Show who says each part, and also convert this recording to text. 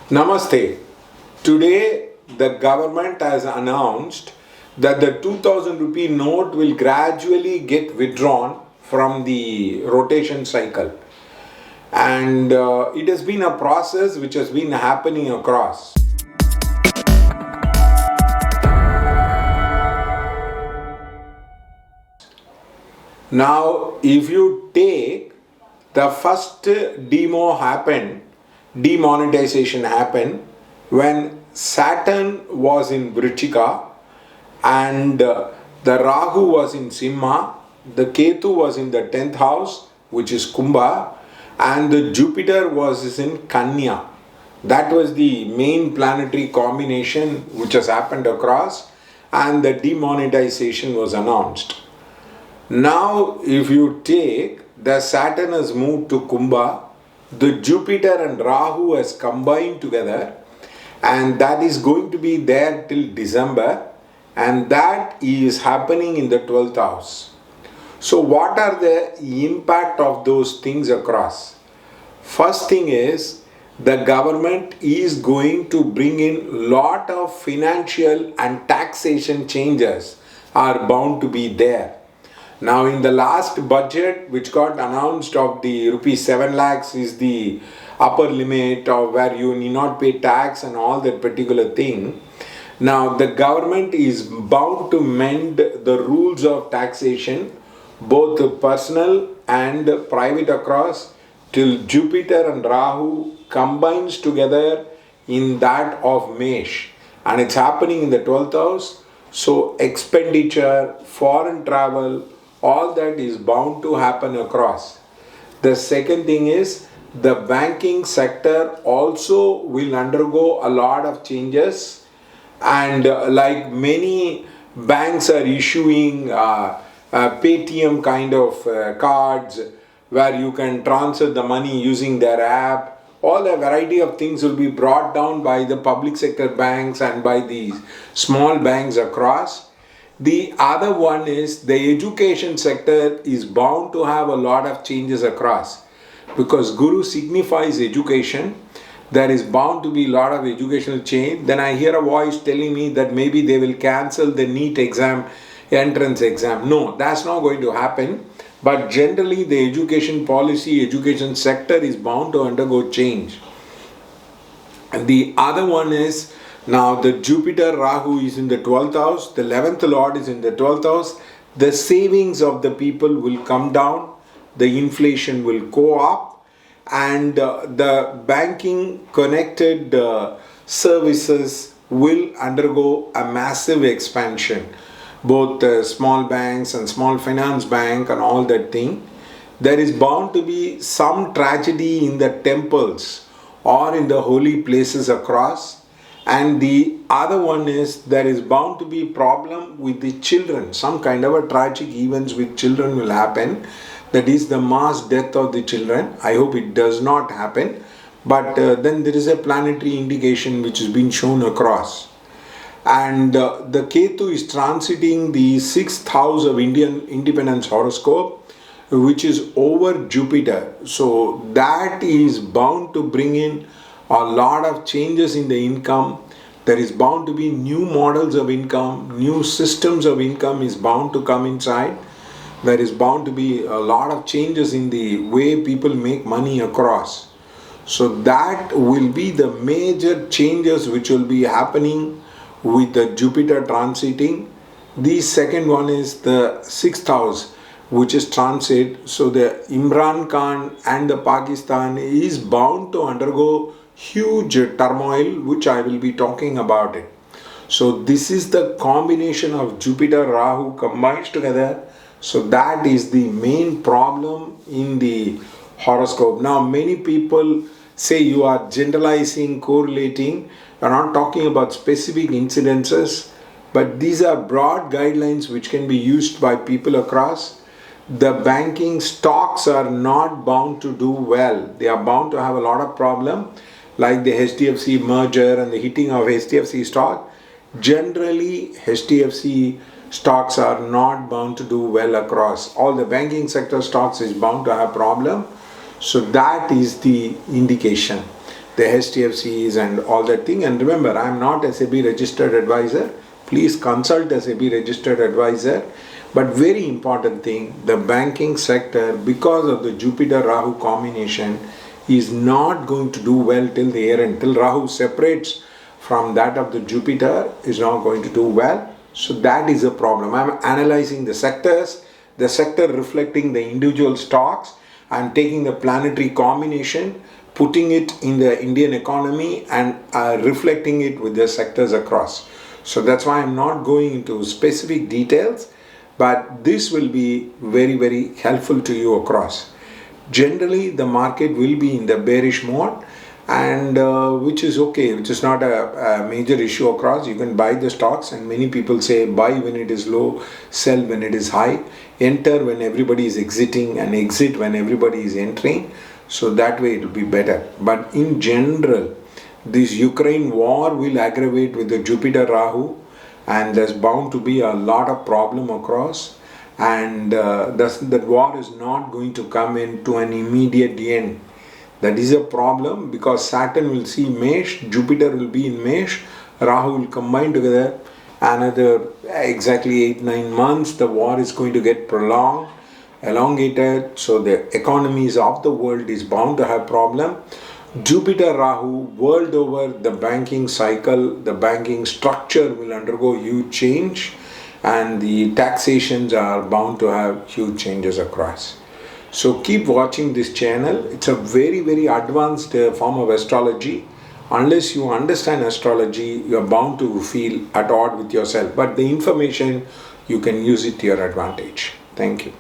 Speaker 1: Namaste. Today, the government has announced that the 2000 rupee note will gradually get withdrawn from the rotation cycle. And it has been a process which has been happening across. Now, if you take the first demonetization happened when Saturn was in Vrichika and the Rahu was in Simha, the Ketu was in the 10th house, which is Kumbha, and the Jupiter was in Kanya. That was the main planetary combination which has happened across, and the demonetization was announced. Now, if you take the Saturn has moved to Kumbha, the Jupiter and Rahu has combined together, and that is going to be there till December, and that is happening in the 12th house. So, what are the impact of those things across? First thing is the government is going to bring in lot of financial and taxation changes are bound to be there. Now, in the last budget which got announced of the rupees 7 lakhs is the upper limit of where you need not pay tax and all that particular thing. Now, the government is bound to mend the rules of taxation, both personal and private across, till Jupiter and Rahu combines together in that of Mesh. And it's happening in the 12th house. So, expenditure, foreign travel, all that is bound to happen across. The second thing is the banking sector also will undergo a lot of changes, and like many banks are issuing Paytm kind of cards where you can transfer the money using their app. All a variety of things will be brought down by the public sector banks and by the small banks across. The other one is the education sector is bound to have a lot of changes across, because Guru signifies education. There is bound to be a lot of educational change. Then I hear a voice telling me that maybe they will cancel the NEET exam, entrance exam. No, that's not going to happen. But generally the education policy, education sector is bound to undergo change. And the other one is, now the Jupiter Rahu is in the 12th house, the 11th Lord is in the 12th house, the savings of the people will come down, the inflation will go up, and the banking connected services will undergo a massive expansion. Both small banks and small finance bank and all that thing. There is bound to be some tragedy in the temples or in the holy places across. And the other one is there is bound to be problem with the children. Some kind of a tragic events with children will happen. That is the mass death of the children. I hope it does not happen. But then there is a planetary indication which has been shown across. And the Ketu is transiting the 6th house of Indian independence horoscope, which is over Jupiter. So that is bound to bring in a lot of changes in the income. There is bound to be new models of income, new systems of income is bound to come inside. There is bound to be a lot of changes in the way people make money across. So that will be the major changes which will be happening with the Jupiter transiting. The second one is the 6th house, which is transit. So the Imran Khan and the Pakistan is bound to undergo huge turmoil, which I will be talking about it. So this is the combination of Jupiter Rahu combines together. So that is the main problem in the horoscope. Now many people say you are generalizing, correlating. You're not talking about specific incidences, but these are broad guidelines which can be used by people across. The banking stocks are not bound to do well. They are bound to have a lot of problem, like the HDFC merger and the hitting of HDFC stock. Generally, HDFC stocks are not bound to do well across. All the banking sector stocks is bound to have problem. So that is the indication. the HDFCs and all that thing. And remember, I am not SEBI registered advisor. Please consult SEBI registered advisor. But very important thing, the banking sector, because of the Jupiter Rahu combination, is not going to do well till the year end. Till Rahu separates from that of the Jupiter, is not going to do well. So that is a problem. I am analyzing the sectors, the sector reflecting the individual stocks. I am taking the planetary combination, putting it in the Indian economy and reflecting it with the sectors across. So that's why I'm not going into specific details, but this will be very, very helpful to you across. Generally, the market will be in the bearish mode, and which is okay, which is not a major issue across. You can buy the stocks, and many people say buy when it is low, sell when it is high, enter when everybody is exiting, and exit when everybody is entering. So that way it will be better. But in general, this Ukraine war will aggravate with the Jupiter Rahu, and there's bound to be a lot of problem across, and that war is not going to come into an immediate end. That is a problem, because Saturn will see Mesh, Jupiter will be in Mesh, Rahu will combine together. Another exactly 8-9 months, the war is going to get prolonged, elongated, so the economies of the world is bound to have problem. Jupiter Rahu, world over, the banking cycle, the banking structure will undergo huge change, and the taxations are bound to have huge changes across. So keep watching this channel. It's a very, very advanced form of astrology. Unless you understand astrology, you are bound to feel at odds with yourself. But the information, you can use it to your advantage. Thank you.